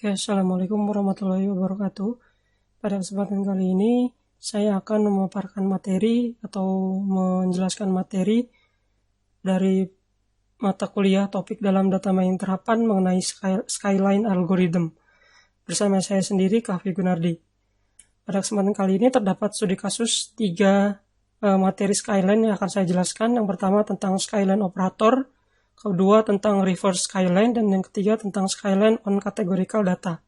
Oke, Assalamualaikum warahmatullahi wabarakatuh. Pada kesempatan kali ini, saya akan memaparkan materi atau menjelaskan materi dari mata kuliah topik dalam data mining terapan mengenai Skyline Algorithm. Bersama saya sendiri, Kahfi Gunardi. Pada kesempatan kali ini terdapat studi kasus 3 materi Skyline yang akan saya jelaskan. Yang pertama tentang Skyline Operator, kedua tentang reverse Skyline, dan yang ketiga tentang Skyline on Categorical Data.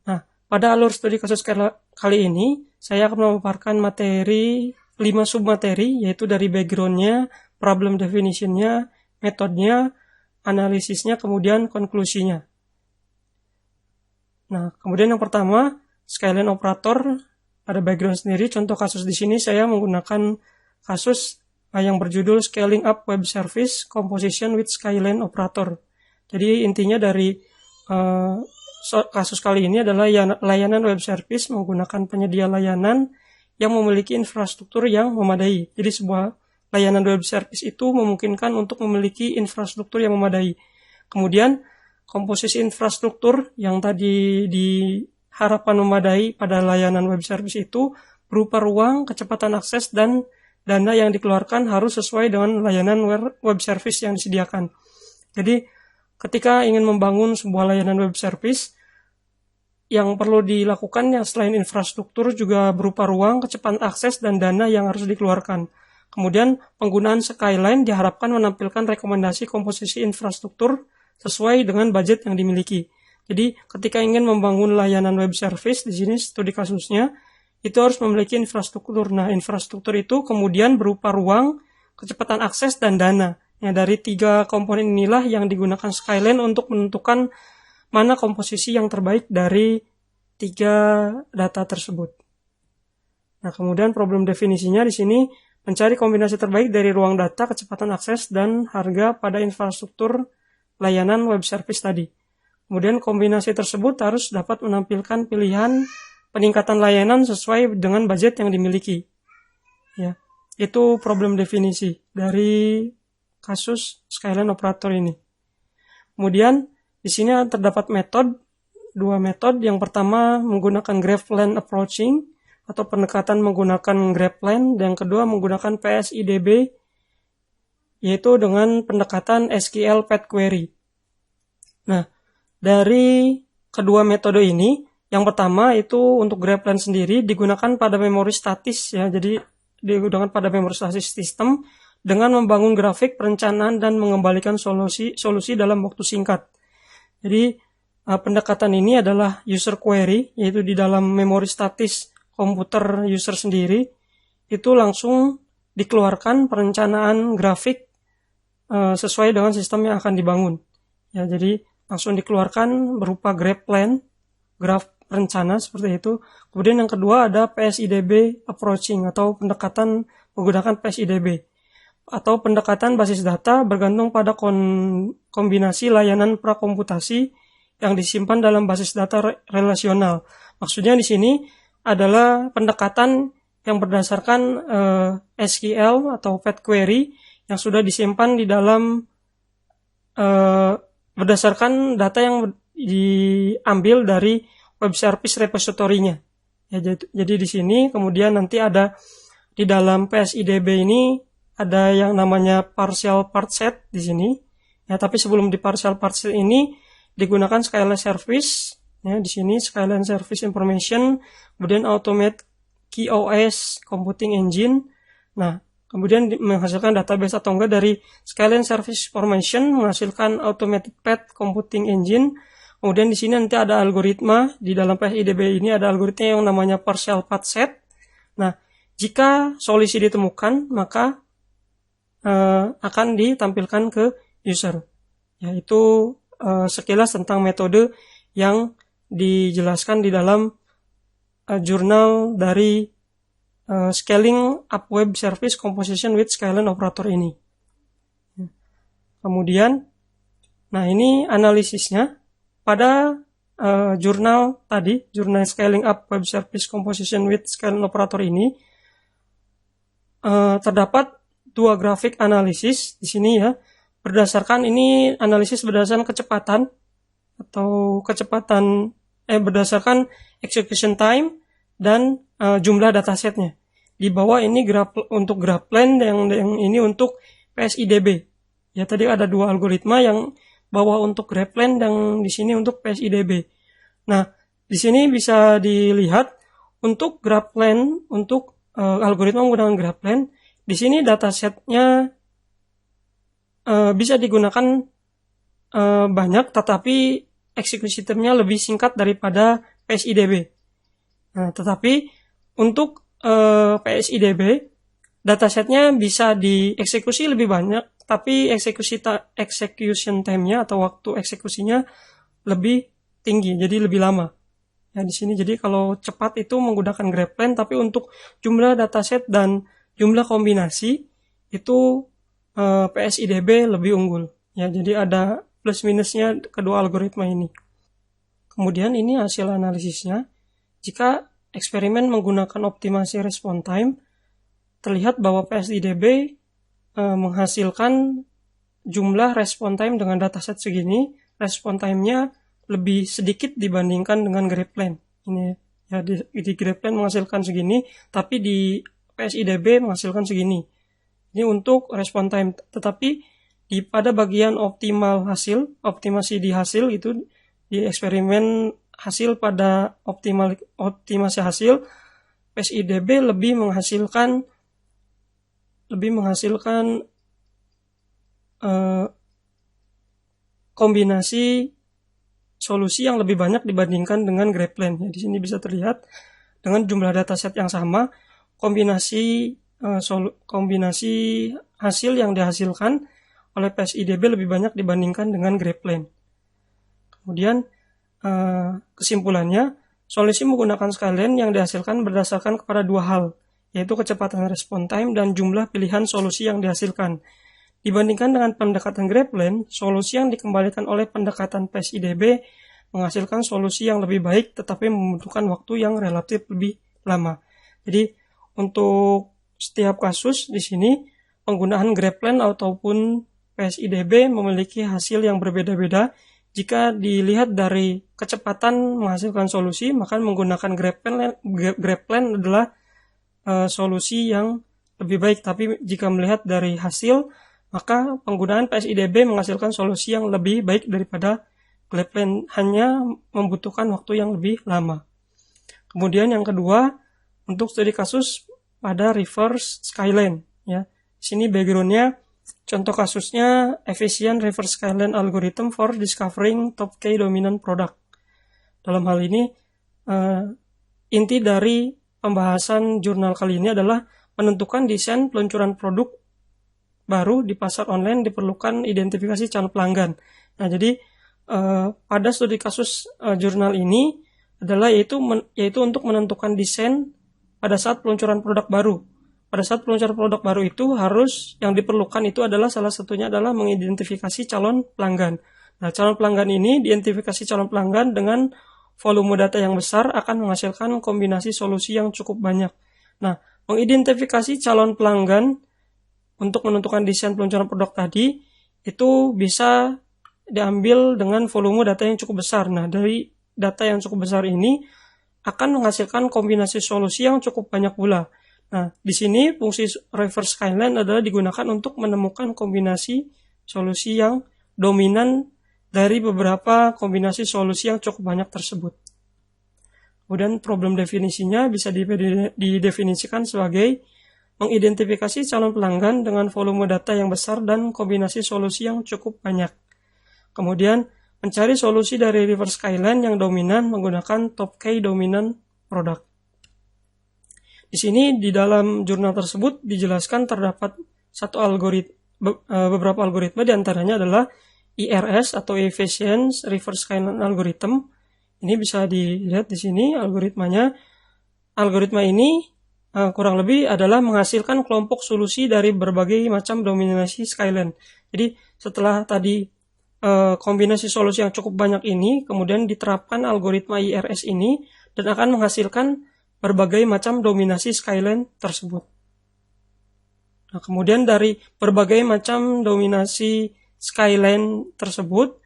Nah, pada alur studi kasus kali ini, saya akan memaparkan materi 5 submateri, yaitu dari background-nya, problem definition-nya, metodenya, analisisnya, kemudian konklusinya. Nah, kemudian yang pertama, Skyline Operator, ada background sendiri. Contoh kasus di sini saya menggunakan kasus yang berjudul Scaling Up Web Service Composition with Skyline Operator. Jadi intinya dari kasus kali ini adalah layanan web service menggunakan penyedia layanan yang memiliki infrastruktur yang memadai. Jadi sebuah layanan web service itu memungkinkan untuk memiliki infrastruktur yang memadai. Kemudian komposisi infrastruktur yang tadi diharapkan memadai pada layanan web service itu berupa ruang, kecepatan akses, dan dana yang dikeluarkan harus sesuai dengan layanan web service yang disediakan. Jadi, ketika ingin membangun sebuah layanan web service, yang perlu dilakukan yang selain infrastruktur juga berupa ruang, kecepatan akses, dan dana yang harus dikeluarkan. Kemudian, penggunaan Skyline diharapkan menampilkan rekomendasi komposisi infrastruktur sesuai dengan budget yang dimiliki. Jadi, ketika ingin membangun layanan web service, di sini studi kasusnya, itu harus memiliki infrastruktur. Nah, infrastruktur itu kemudian berupa ruang, kecepatan akses, dan dana. Ya, dari 3 komponen inilah yang digunakan Skyline untuk menentukan mana komposisi yang terbaik dari 3 data tersebut. Nah, kemudian problem definisinya di sini mencari kombinasi terbaik dari ruang data, kecepatan akses, dan harga pada infrastruktur layanan web service tadi. Kemudian kombinasi tersebut harus dapat menampilkan pilihan peningkatan layanan sesuai dengan budget yang dimiliki. Ya, itu problem definisi dari kasus Skyline Operator ini. Kemudian di sini terdapat 2 metode. Yang pertama menggunakan Graphland Approaching atau pendekatan menggunakan Graphland, dan yang kedua menggunakan PSIDB, yaitu dengan pendekatan SQL Path Query. Nah, dari kedua metode ini, yang pertama itu untuk Graphland sendiri digunakan pada memori statis, ya. Jadi digunakan pada memori statis sistem dengan membangun grafik, perencanaan, dan mengembalikan solusi dalam waktu singkat. Jadi pendekatan ini adalah user query, yaitu di dalam memori statis komputer user sendiri itu langsung dikeluarkan perencanaan grafik sesuai dengan sistem yang akan dibangun. Ya, jadi langsung dikeluarkan berupa Graphland, graf rencana seperti itu. Kemudian yang kedua ada PSIDB approaching atau pendekatan menggunakan PSIDB atau pendekatan basis data bergantung pada kombinasi layanan prakomputasi yang disimpan dalam basis data relasional. Maksudnya di sini adalah pendekatan yang berdasarkan SQL atau Path Query yang sudah disimpan di dalam berdasarkan data yang diambil dari web service repository-nya. Ya, jadi di sini kemudian nanti ada di dalam PSIDB ini ada yang namanya partial part set di sini. Ya, tapi sebelum di partial part set ini digunakan Skyline Service. Ya, di sini Skyline Service Information, kemudian Automate QoS Computing Engine. Nah, kemudian menghasilkan database atau enggak dari Skyline Service Information menghasilkan Automated Path Computing Engine. Kemudian di sini nanti ada algoritma, di dalam PSIDB ini ada algoritma yang namanya partial path set. Nah, jika solusi ditemukan, maka akan ditampilkan ke user. Yaitu sekilas tentang metode yang dijelaskan di dalam jurnal dari Scaling Up Web Service Composition with Skyline Operator ini. Kemudian, nah ini analisisnya. Pada jurnal tadi, jurnal Scaling Up Web Service Composition with Skyline Operator ini, terdapat 2 grafik analisis di sini, ya. Berdasarkan ini analisis berdasarkan kecepatan atau kecepatan berdasarkan execution time dan jumlah datasetnya. Di bawah ini untuk GraphLand, yang ini untuk PSIDB. Ya, tadi ada dua algoritma, yang bawah untuk GraphLand dan di sini untuk PSIDB. Nah, di sini bisa dilihat untuk GraphLand, untuk algoritma menggunakan GraphLand, di sini datasetnya bisa digunakan banyak, tetapi eksekusi time-nya lebih singkat daripada PSIDB. Nah, tetapi untuk PSIDB datasetnya bisa dieksekusi lebih banyak, tapi execution time-nya atau waktu eksekusinya lebih tinggi, jadi lebih lama. Ya, di sini jadi kalau cepat itu menggunakan GraphLand, tapi untuk jumlah dataset dan jumlah kombinasi itu PSIDB lebih unggul. Ya, jadi ada plus minusnya kedua algoritma ini. Kemudian ini hasil analisisnya. Jika eksperimen menggunakan optimasi response time, terlihat bahwa PSIDB menghasilkan jumlah response time dengan dataset segini, response time-nya lebih sedikit dibandingkan dengan GraphLand. Ini ya, di GraphLand menghasilkan segini, tapi di PSIDB menghasilkan segini. Ini untuk response time, tetapi pada bagian optimasi di hasil itu, di eksperimen hasil pada optimasi hasil, PSIDB lebih menghasilkan kombinasi solusi yang lebih banyak dibandingkan dengan GraphLand. Ya, di sini bisa terlihat dengan jumlah dataset yang sama, kombinasi hasil yang dihasilkan oleh PSIDB lebih banyak dibandingkan dengan GraphLand. Kemudian kesimpulannya, solusi menggunakan skyline yang dihasilkan berdasarkan kepada dua hal, yaitu kecepatan response time dan jumlah pilihan solusi yang dihasilkan. Dibandingkan dengan pendekatan GraphLand, solusi yang dikembalikan oleh pendekatan PSIDB menghasilkan solusi yang lebih baik, tetapi membutuhkan waktu yang relatif lebih lama. Jadi untuk setiap kasus di sini penggunaan GraphLand ataupun PSIDB memiliki hasil yang berbeda-beda. Jika dilihat dari kecepatan menghasilkan solusi, maka menggunakan GraphLand adalah solusi yang lebih baik. Tapi jika melihat dari hasil, maka penggunaan PSIDB menghasilkan solusi yang lebih baik daripada GraphLand, hanya membutuhkan waktu yang lebih lama. Kemudian yang kedua, untuk studi kasus pada reverse skyline. Ya, di sini backgroundnya, contoh kasusnya efficient reverse skyline algorithm for discovering top K dominant product. Dalam hal ini, inti dari pembahasan jurnal kali ini adalah menentukan desain peluncuran produk baru di pasar online diperlukan identifikasi calon pelanggan. Nah, jadi pada studi kasus jurnal ini adalah yaitu untuk menentukan desain pada saat peluncuran produk baru. Pada saat peluncuran produk baru itu harus yang diperlukan itu adalah salah satunya adalah mengidentifikasi calon pelanggan. Nah, calon pelanggan ini, diidentifikasi calon pelanggan dengan volume data yang besar akan menghasilkan kombinasi solusi yang cukup banyak. Nah, mengidentifikasi calon pelanggan untuk menentukan desain peluncuran produk tadi itu bisa diambil dengan volume data yang cukup besar. Nah, dari data yang cukup besar ini akan menghasilkan kombinasi solusi yang cukup banyak pula. Nah, di sini fungsi reverse skyline adalah digunakan untuk menemukan kombinasi solusi yang dominan dari beberapa kombinasi solusi yang cukup banyak tersebut. Kemudian problem definisinya bisa didefinisikan sebagai mengidentifikasi calon pelanggan dengan volume data yang besar dan kombinasi solusi yang cukup banyak. Kemudian mencari solusi dari reverse skyline yang dominan menggunakan top K dominant product. Di sini di dalam jurnal tersebut dijelaskan terdapat beberapa algoritma, diantaranya adalah ERS atau Efficient Reverse Skyline Algorithm. Ini bisa dilihat di sini algoritmanya. Algoritma ini kurang lebih adalah menghasilkan kelompok solusi dari berbagai macam dominasi skyline. Jadi setelah tadi kombinasi solusi yang cukup banyak ini, kemudian diterapkan algoritma ERS ini dan akan menghasilkan berbagai macam dominasi skyline tersebut. Nah, kemudian dari berbagai macam dominasi skyline tersebut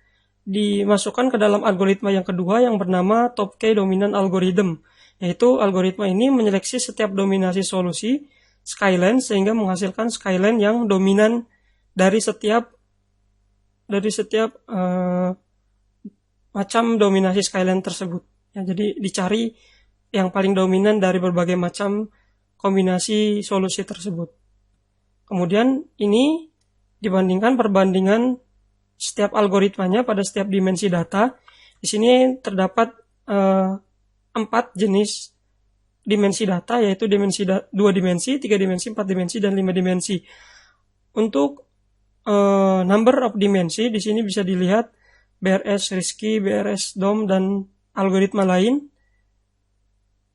dimasukkan ke dalam algoritma yang kedua yang bernama top K dominant algorithm, yaitu algoritma ini menyeleksi setiap dominasi solusi skyline sehingga menghasilkan skyline yang dominan dari setiap macam dominasi skyline tersebut. Ya, jadi dicari yang paling dominan dari berbagai macam kombinasi solusi tersebut. Kemudian ini dibandingkan perbandingan setiap algoritmanya pada setiap dimensi data. Di sini terdapat 4 jenis dimensi data, yaitu dimensi 2 dimensi, 3 dimensi, 4 dimensi, dan 5 dimensi. Untuk number of dimensi di sini bisa dilihat BRS Risky, BRS DOM, dan algoritma lain.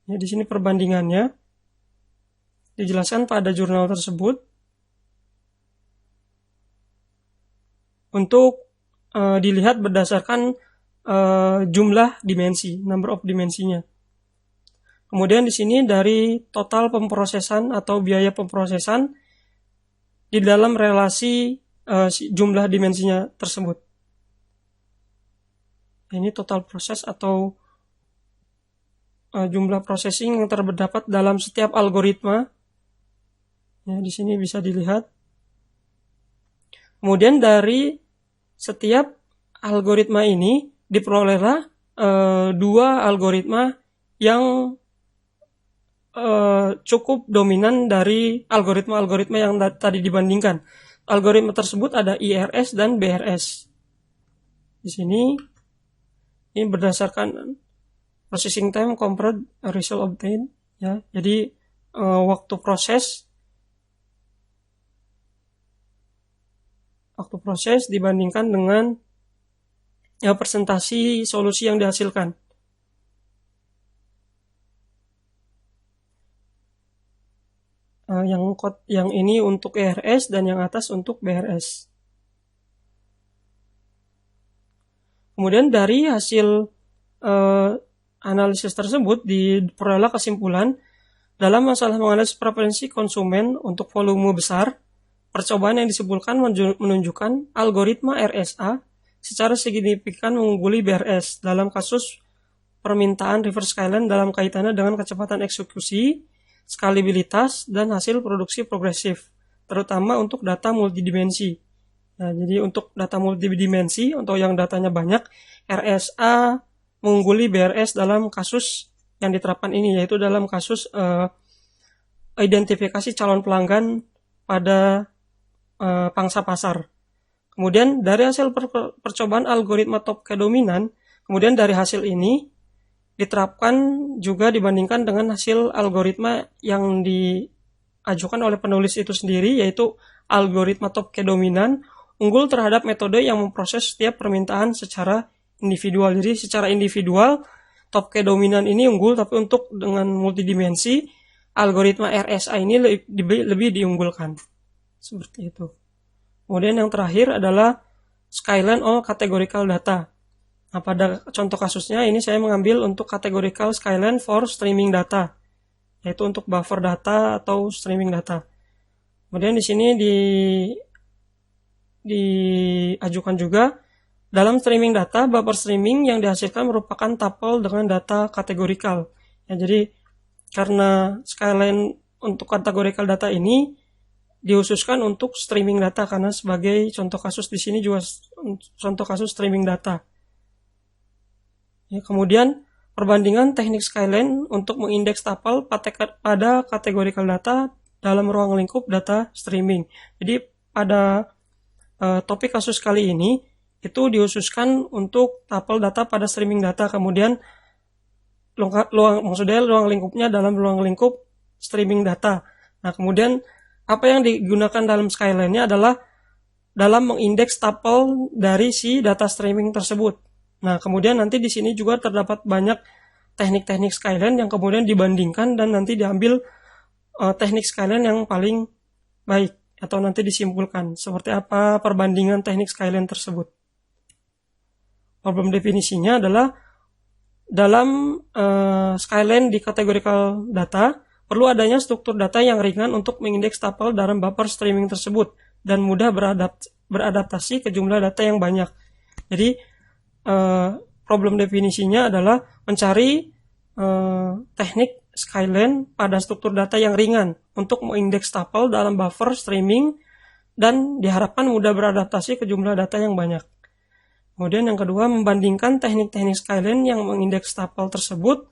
Ya, di sini perbandingannya dijelaskan pada jurnal tersebut. Untuk dilihat berdasarkan jumlah dimensi, number of dimensinya. Kemudian di sini dari total pemrosesan atau biaya pemrosesan di dalam relasi jumlah dimensinya tersebut. Ini total proses atau jumlah processing yang terdapat dalam setiap algoritma. Ya, di sini bisa dilihat. Kemudian dari setiap algoritma ini diperolehlah 2 algoritma yang cukup dominan dari algoritma-algoritma yang tadi dibandingkan. Algoritma tersebut ada IRS dan BRS. Di sini ini berdasarkan processing time compared result obtained, ya. Jadi waktu proses dibandingkan dengan presentasi solusi yang dihasilkan. Yang ini untuk ERS dan yang atas untuk BRS. Kemudian dari hasil analisis tersebut diperoleh kesimpulan dalam masalah menganalisis preferensi konsumen untuk volume besar. Percobaan yang disimpulkan menunjukkan algoritma RSA secara signifikan mengungguli BRS dalam kasus permintaan reverse skyline dalam kaitannya dengan kecepatan eksekusi, skalibilitas, dan hasil produksi progresif, terutama untuk data multidimensi. Nah, jadi untuk data multidimensi, untuk yang datanya banyak, RSA mengungguli BRS dalam kasus yang diterapkan ini, yaitu dalam kasus identifikasi calon pelanggan pada pangsa pasar. Kemudian dari hasil percobaan algoritma top K dominan, kemudian dari hasil ini diterapkan juga dibandingkan dengan hasil algoritma yang diajukan oleh penulis itu sendiri, yaitu algoritma top K dominan unggul terhadap metode yang memproses setiap permintaan secara individual. Jadi secara individual top K dominan ini unggul, tapi untuk dengan multidimensi algoritma RSA ini lebih diunggulkan. Seperti itu. Kemudian yang terakhir adalah skyline all categorical data. Nah, pada contoh kasusnya ini saya mengambil untuk categorical skyline for streaming data, yaitu untuk buffer data atau streaming data. Kemudian di sini diajukan juga dalam streaming data, buffer streaming yang dihasilkan merupakan tuple dengan data categorical. Ya, jadi karena skyline untuk categorical data ini dihususkan untuk streaming data, karena sebagai contoh kasus di sini juga contoh kasus streaming data. Ya, kemudian perbandingan teknik skyline untuk mengindeks tuple pada categorical data dalam ruang lingkup data streaming. Jadi pada topik kasus kali ini itu dihususkan untuk tuple data pada streaming data, kemudian ruang lingkupnya dalam ruang lingkup streaming data. Nah, kemudian apa yang digunakan dalam skyline-nya adalah dalam mengindeks tuple dari si data streaming tersebut. Nah, kemudian nanti di sini juga terdapat banyak teknik-teknik skyline yang kemudian dibandingkan dan nanti diambil teknik skyline yang paling baik atau nanti disimpulkan seperti apa perbandingan teknik skyline tersebut. Problem definisinya adalah dalam skyline di categorical data perlu adanya struktur data yang ringan untuk mengindeks tuple dalam buffer streaming tersebut dan mudah beradaptasi ke jumlah data yang banyak. Jadi problem definisinya adalah mencari teknik skyline pada struktur data yang ringan untuk mengindeks tuple dalam buffer streaming dan diharapkan mudah beradaptasi ke jumlah data yang banyak. Kemudian yang kedua, membandingkan teknik-teknik skyline yang mengindeks tuple tersebut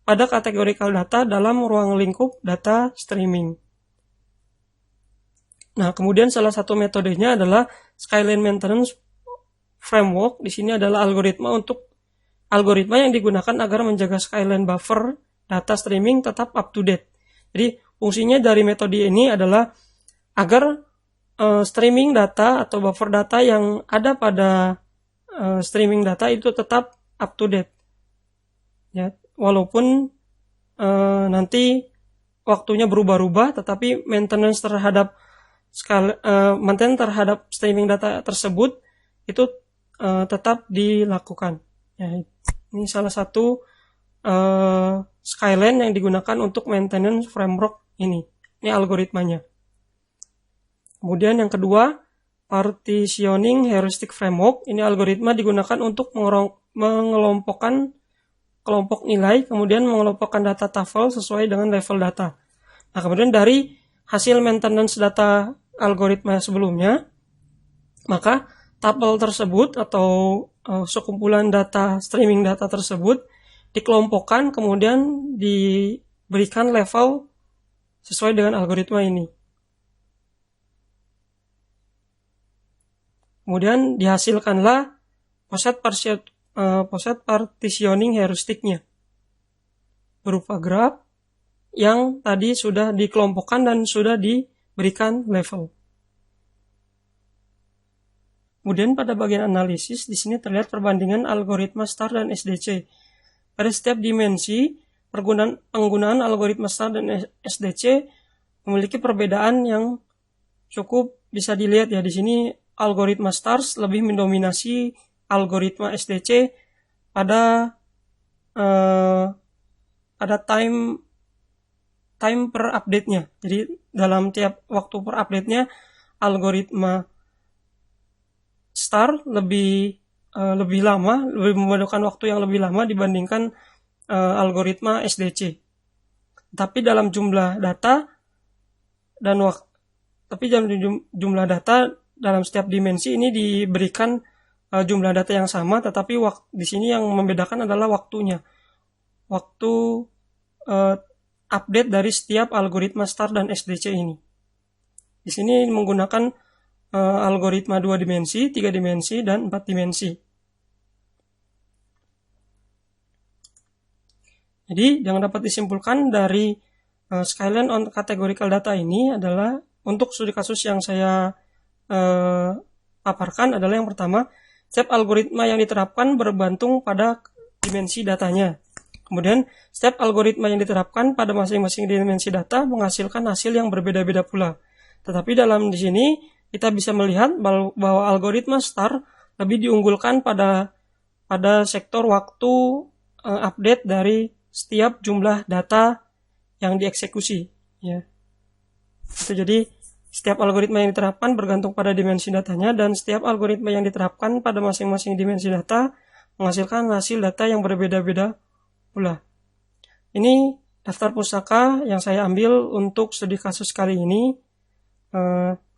pada categorical data dalam ruang lingkup data streaming. Nah, kemudian salah satu metodenya adalah Skyline Maintenance Framework. Di sini adalah algoritma yang digunakan agar menjaga Skyline buffer data streaming tetap up to date. Jadi, fungsinya dari metode ini adalah agar streaming data atau buffer data yang ada pada streaming data itu tetap up to date. Ya, walaupun nanti waktunya berubah-ubah, tetapi maintenance terhadap streaming data tersebut itu tetap dilakukan. Ya, ini salah satu Skyline yang digunakan untuk maintenance framework ini. Ini algoritmanya. Kemudian yang kedua, Partitioning Heuristic Framework. Ini algoritma digunakan untuk mengelompokkan kelompok nilai, kemudian mengelompokkan data tuple sesuai dengan level data. Nah, kemudian dari hasil maintenance data algoritma sebelumnya, maka tuple tersebut atau sekumpulan data, streaming data tersebut dikelompokkan, kemudian diberikan level sesuai dengan algoritma ini. Kemudian dihasilkanlah poset partitioning heuristiknya berupa graf yang tadi sudah dikelompokkan dan sudah diberikan level. Kemudian pada bagian analisis di sini terlihat perbandingan algoritma STAR dan SDC. Pada setiap dimensi, penggunaan algoritma STAR dan SDC memiliki perbedaan yang cukup bisa dilihat ya. Di sini algoritma STAR lebih mendominasi algoritma SDC pada time per update-nya. Jadi dalam tiap waktu per update-nya algoritma STAR lebih lama, lebih membutuhkan waktu yang lebih lama dibandingkan algoritma SDC. Tapi dalam jumlah data dalam setiap dimensi ini diberikan jumlah data yang sama, tetapi di sini yang membedakan adalah waktunya. Waktu update dari setiap algoritma STAR dan SDC ini. Di sini menggunakan algoritma 2 dimensi, 3 dimensi, dan 4 dimensi. Jadi, yang dapat disimpulkan dari Skyline on Categorical Data ini adalah untuk studi kasus yang saya paparkan adalah yang pertama, setiap algoritma yang diterapkan bergantung pada dimensi datanya. Kemudian, setiap algoritma yang diterapkan pada masing-masing dimensi data menghasilkan hasil yang berbeda-beda pula. Tetapi di sini kita bisa melihat bahwa algoritma STAR lebih diunggulkan pada sektor waktu update dari setiap jumlah data yang dieksekusi. Ya. Itu jadi setiap algoritma yang diterapkan bergantung pada dimensi datanya, dan setiap algoritma yang diterapkan pada masing-masing dimensi data menghasilkan hasil data yang berbeda-beda pula. Ini daftar pustaka yang saya ambil untuk studi kasus kali ini.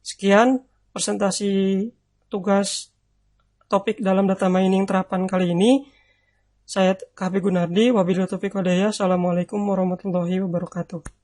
Sekian presentasi tugas topik dalam data mining terapan kali ini. Saya Kahfi Gunardi, wabillahi taufiq wal hidayah. Assalamualaikum warahmatullahi wabarakatuh.